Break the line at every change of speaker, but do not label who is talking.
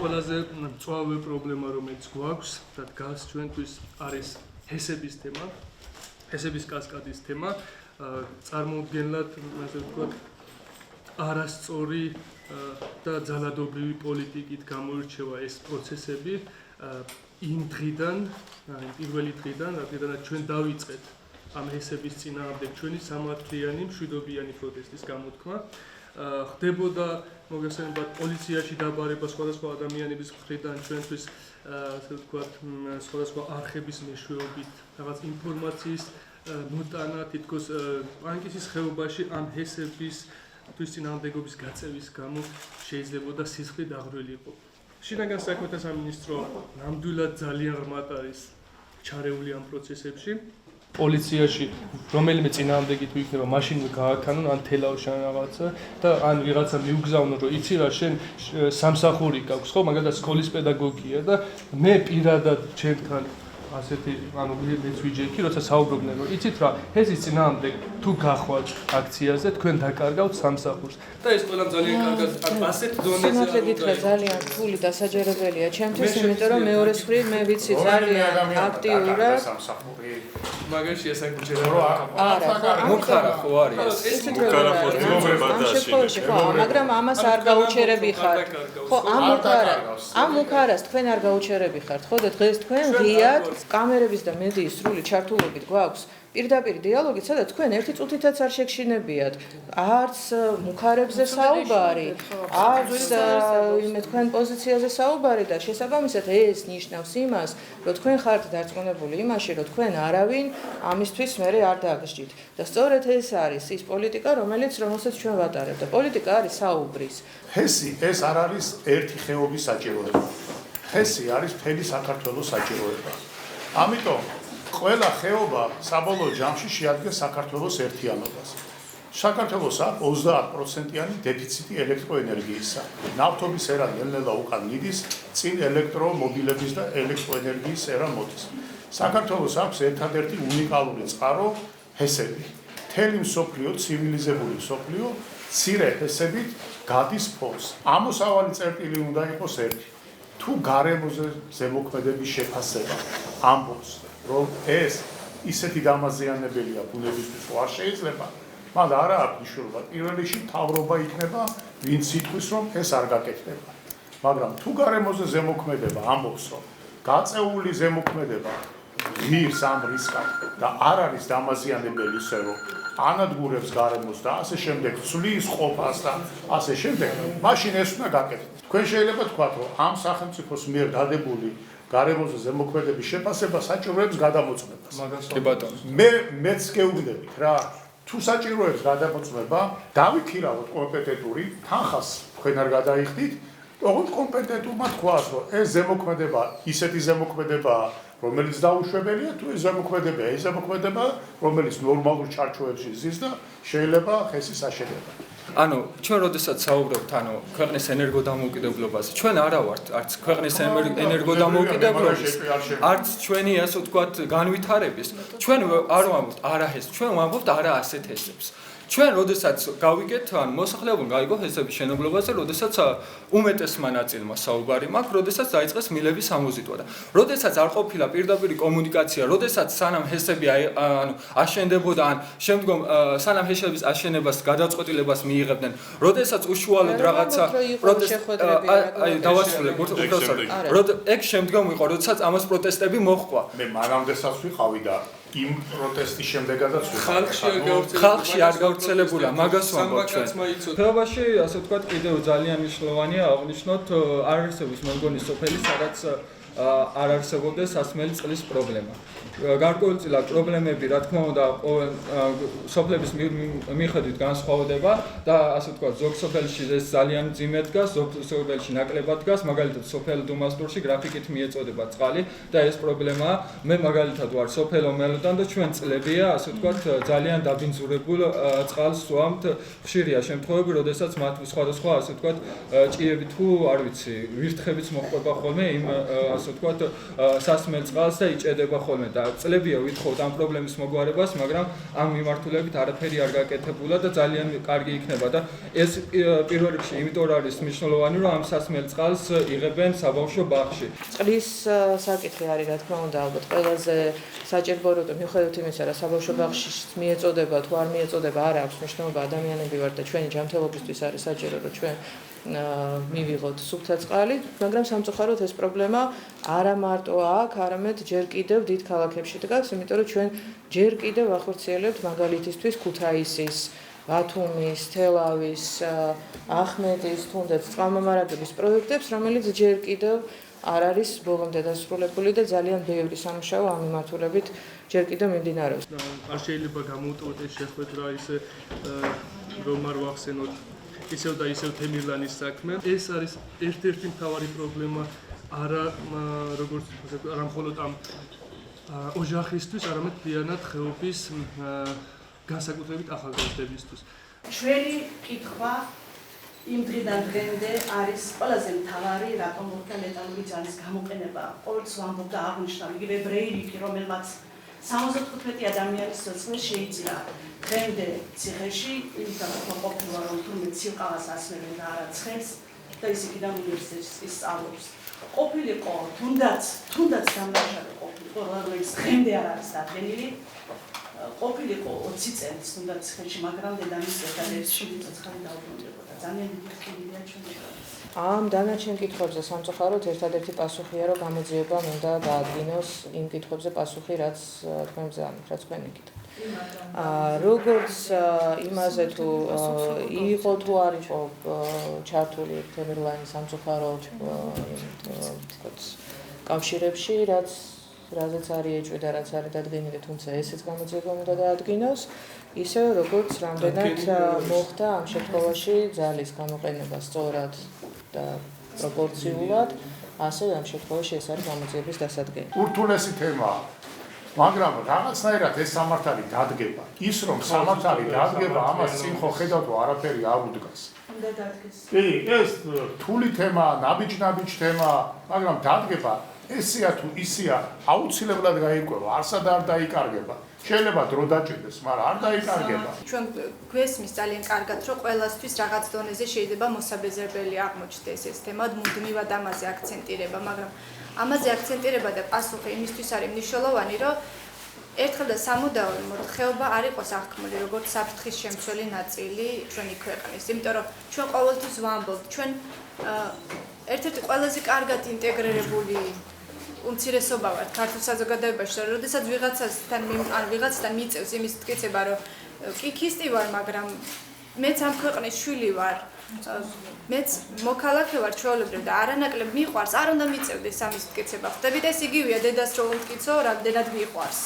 ყველაზე მწვავე პრობლემა რომელიც გვაქვს და დგას ჩვენთვის არის ჰესების თემა, ჰესების კასკადის თემა, წარმოუდგენლად ასე ვთქვათ არასწორი და ძალადობრივი პოლიტიკით გამოირჩევა ეს პროცესები იმ დღიდან, პირველი დღიდან, რადგანაც ჩვენ დავიწყეთ ამ ჰესების წინააღმდეგ ჩვენი სამართლიანი მშვიდობიანი პროტესტის გამოთქმა, ხდებოდა მოგესალმებათ პოლიციაში დაბარება სხვადასხვა ადამიანების მხრიდან ჩვენთვის ასე ვთქვათ სხვადასხვა არხების მეშვეობით რაღაც ინფორმაციის მოტანა თითქოს პანკისის ხეობაში ამ ჰესების წინააღმდეგობის გაწევის გამო შეიძლებოდა სისხლი დაღვრილიყო. შინაგან საქმეთა სამინისტრო ნამდვილად ძალიან ღრმად არის ჩარეული ამ პროცესებში. პოლიციაში რომელიმე წინააღმდეგი თუ იქნება მაშინვე გააქანონ ან თელავში რაღაცა და ან ვიღაცა მიუგზავნო რომ იცი რა შენ სამსახური გაქვს ხო მაგალითად სკოლის პედაგოგია და მე პირადად ჩემთან ასეთი ანუ მეც ვიჯექი როცა საუბრობდნენ რომ იცით რა ჰესის წინააღმდეგ თუ გახვალთ აქციაზე თქვენ დაკარგავთ სამსახურს და ეს ყველამ ძალიან კარგად ასეთ დონეზე
სიმართლე გითხრა ძალიან რთული და სასაჯერებელია ჩემთვის იმიტომ რომ მეორე მხრივ მე ვიცი ძალიან აქტიურად
მაგაში ესაგუჩერა
არა
მუქარა ხო არის
მუქარა ხო შემთხვევაში ხო მაგრამ ამას არ გაუჩერები ხართ ხო ამ მუქარას თქვენ არ გაუჩერები ხართ ხო და დღეს თქვენ ღიად კამერების და მედიის სრული ჩართულობით გვაქვს პირდაპირ დიალოგი, სადაც თქვენ ერთი წუთითაც არ შეგშინებიათ. არც მუქარებზე საუბარი, არც იმე თქვენ პოზიციაზე საუბარი და შესაბამისად ეს ნიშნავს იმას, რომ თქვენ ხართ დარწმუნებული იმაში, რომ თქვენ არავინ ამისთვის მერე არ დააგსჯით. და სწორედ ეს არის ის პოლიტიკა, რომელსაც ჩვენ ვატარებთ. და პოლიტიკა არის საუბრის.
ჰესი ეს არ არის ერთი ხეობის საჭიროება. ჰესი არის მთელი საქართველოს საჭიროება. ამიტომ ყველა ხეობა საბოლოო ჯამში შეადგენს საქართველოს ერთიანობას. საქართველოს აქვს 30%-იანი დეფიციტი ელექტროენერგიისა. ნავთობის ერა ნელ-ნელა უკან მიდის, წინ ელექტრომობილების და ელექტროენერგიის ერა მოდის. საქართველოს აქვს ერთადერთი უნიკალური წყარო ჰესები. მთელი მსოფლიო, ცივილიზებული მსოფლიო, მცირე ჰესებით გადის ფონს. ამოსავალი წერტილი უნდა იყოს ერთი. თუ გარემოზე ზემოქმედების შეფასება ამბობს რომ ეს ისეთი დამაზიანებელია ბუნებისთვის არ შეიძლება, მაგრამ არა აქვს მნიშვნელობა. პირველ რიგში მთავრობა იქნება, ვინც იტყვის რომ ეს არ გაკეთდება. მაგრამ თუ გარემოზე ზემოქმედება ამბობს რომ გაწეული ზემოქმედება ღირს ამ რისკად და არ არის დამაზიანებელი ისე რომ ანადგურებს გარემოს და ასე შემდეგ ცვლის ყოფას და ასე შემდეგ, მაშინ ეს უნდა გაკეთდეს. თქვენ შეიძლება თქვათ რომ ამ სახელმწიფოს მიერ დადებული გარემოზე ზემოქმედების შეფასება საჭიროებს გადამოწმებას.
კი ბატონო.
მეც გეუბნებით რა, თუ საჭიროებს გადამოწმება, დავითირავოთ კომპეტენტური, თანხას თქვენ არ გადაიხდით, ოღონდ კომპეტენტურმა თქვას, რომ ეს ზემოქმედება ისეთი ზემოქმედებაა, რომელიც დაუშვებელია, თუ ეს ზემოქმედება, რომელიც ნორმალურ ჩარჩოებში ზის და შეიძლება ჰესის აშენება.
ანუ ჩვენ როდესაც საუბრობთ ანუ ქვეყნის ენერგოდამოუკიდებლობაზე ჩვენ არა ვართ არც ქვეყნის ენერგოდამოუკიდებლობის არც ჩვენი ასე ვთქვათ განვითარების ჩვენ არ ვამბობთ არაჰეს ჩვენ ვამბობთ არა ასეთ ჰესებს ჩვენ როდესაც გავიგეთ ან მოსახლეობამ გაიგო ჰესების შენობლობაზე როდესაც უმეტესმა ნაწილმა საუბარი მაქვს როდესაც დაიწყეს მილების ამოზიდვა და როდესაც არ ყოფილა პირდაპირი კომუნიკაცია როდესაც სანამ ჰესები ანუ აშენდებოდა ან შემდგომ სანამ ჰესების აშენებას გადაწყვეტილებას მიიღებდნენ როდესაც უშუალოდ რაღაცა დავასრულებ ეგ შემდგომ იყო როდესაც ამას პროტესტები მოჰყვა
მე მანამდესაც ვიყავი და იმ პროტესტის შემდეგაც
ხალხში არ გავრცელებულა მაგას ვამბობ ჩვენ. ხეობაში ასე ვთქვათ კიდევ ძალიან მნიშვნელოვანია აღნიშნოთ არ არსებობს მე მგონი სოფელი სადაც არ არსებობდეს სასმელი წყლის პრობლემა. გარკვეულწილად პრობლემები რა თქმა უნდა სოფლების მიხედვით განსხვავდება და ასე ვთქვათ ზოგ სოფელში ეს ძალიან მძიმე დგას, ზოგ სოფელში ნაკლებად დგას, მაგალითად სოფელ დუმასტურში გრაფიკით მიეწოდება წყალი და ეს პრობლემაა. მე მაგალითად ვარ სოფელ ომელოდან და ჩვენ წლებია ასე ვთქვათ ძალიან დაბინძურებულ წყალს ვამთ. ხშირია შემთხვევები, როდესაც მათ სხვადასხვა ასე ვთქვათ ჭიები თუ არ ვიცი, ვირთხებიც მოჰყვება ხოლმე იმ ასე ვთქვათ სასმელ წყალს და იჭედება ხოლმე და და წლებია ვითხოვთ ამ პრობლემის მოგვარებას, მაგრამ ამ მიმართულებით არაფერი არ გაკეთებულა და ძალიან კარგი იქნება და ეს პირველ რიგში იმიტომ არის მნიშვნელოვანი, რომ ამ სასმელ წყალს იღებენ საბავშვო ბაღში.
წყლის საკითხი არის რა თქმა უნდა ალბათ ყველაზე საჭირო, რომ მიუხედავად იმისა, რომ საბავშვო ბაღში მიეწოდება თუ არ მიეწოდება, არ აქვს მნიშვნელობა, ადამიანები ვართ და ჩვენი ჯანმრთელობისთვის არის საჭირო, რომ ჩვენ მივიღოთ სუფთა წყალი, მაგრამ სამწუხაროდ ეს პრობლემა არა მარტო აქ, არამედ ჯერ კიდევ დიდ ქალაქებში დგას, იმიტომ რომ ჩვენ ჯერ კიდევ ახორციელებთ მაგალითისთვის ქუთაისის, ბათუმის, თელავის, ახმეტის, თუნდაც წყალმომარაგების პროექტებს, რომელიც ჯერ კიდევ არ არის ბოლომდე დასრულებული და ძალიან ბევრი სამუშაო ამ მიმართულებით ჯერ კიდევ მიმდინარეობს.
არ შეიძლება გამოვტოვოთ ეს შეხვედრა ისე რომ არ ვახსენოთ ისევ და ისევ თემირლანის საქმე. ეს არის ერთ-ერთი მთავარი პრობლემა არა როგორც არა მხოლოდ ამ ოჯახისთვის, არამედ მთლიანად ხეობის განსაკუთრებით ახალგაზრდებისთვის.
ჩვენი კითხვა იმ დღიდან დღემდე არის ყველაზე მთავარი, რატომ ორგანეტალური ძალის გამოყენება ყოველთვის ვამბობ და აღნიშნავ იგივე ბრეივიკი, რომელმაც 75 ადამიანის სიცოცხლე შეიწირა დღემდე ციხეში, იმიტომ რომ ყოფილა რომ თუნდაც სიყავას ასმევენ და არა ცხენს და ის იქიდან უნივერსიტეტში სწავლობს. ყოფილიყო თუნდაც დამნაშავე ყოფილიყო, რომელიც დღემდე არ არის დადგენილი. ყოფილიყო 20 წელს თუნდაც ციხეში, მაგრამ დედამისს ერთადერთი ცოცხალი დაუბრუნდებოდა. ძალიან დიდი ხილია ჩვენი.
ამ დანარჩენ კითხვებზე სამწუხაროდ ერთადერთი პასუხია, რომ გამოძიებამ უნდა გაადგინოს იმ კითხვებზე პასუხი, რაც თქვენ ბრძანებთ, რაც თქვენ იკითხეთ. როგორც იმაზე თუ იყო თუ არ იყო ჩართული თემირლანის სამწუხაროდ კავშირებში, რაზეც არის ეჭვი და რაც არის დადგენილი, თუმცა ესეც გამოძიებამ უნდა დაადგინოს, ისე როგორც რამდენად მოხდა ამ შემთხვევაში ძალის გამოყენება სწორად და პროპორციულად, ასე ამ შემთხვევაში ეს არის გამოძიების დასადგენი.
ურთულესი თემაა, მაგრამ რაღაცნაირად ეს სამართალი დადგება. ის რომ სამართალი დადგება, ამას წინ ხო ხედავთ, არაფერი არ უდგას.
უნდა დადგეს.
კი, ეს რთული თემაა, ნაბიჯ თემაა, მაგრამ დადგება ესია თუ ისია, აუცილებლად გაიკვევა, არსად არ დაიკარგება. შეიძლება დრო დაჭირდეს, მაგრამ არ დაიკარგება.
ჩვენ გვესმის ძალიან კარგად, რომ ყველასთვის რაღაც დონეზე შეიძლება მოსაბეზრებელი აღმოჩნდეს ეს თემა, მუდმივად ამაზე აქცენტირება, მაგრამ ამაზე აქცენტირება და პასუხი იმისთვის არის მნიშვნელოვანი, რომ ერთხელ და სამუდაოდ ხეობა არ იყოს აღქმული როგორც საფრთხის შემცველი ნაწილი ჩვენი ქვეყნის, იმიტომ რომ ჩვენ ყოველთვის ვამბობთ, ჩვენ ერთ-ერთი ყველაზე კარგად ინტეგრირებული უმცირესობა ვართ ქართულ საზოგადოებაში, რომ როდესაც ვიღაცასთან მიწევს იმის მტკიცება, რომ კი ქისტი ვარ, მაგრამ მეც ამ ქვეყნის შვილი ვარ, მეც მოქალაქე ვარ ჩვეულებრივ და არანაკლებ მიყვარს, არ უნდა მიწევდეს ამის მტკიცება. ხდებით ეს იგივეა დედას რომ უმტკიცო, რამდენად მიყვარს.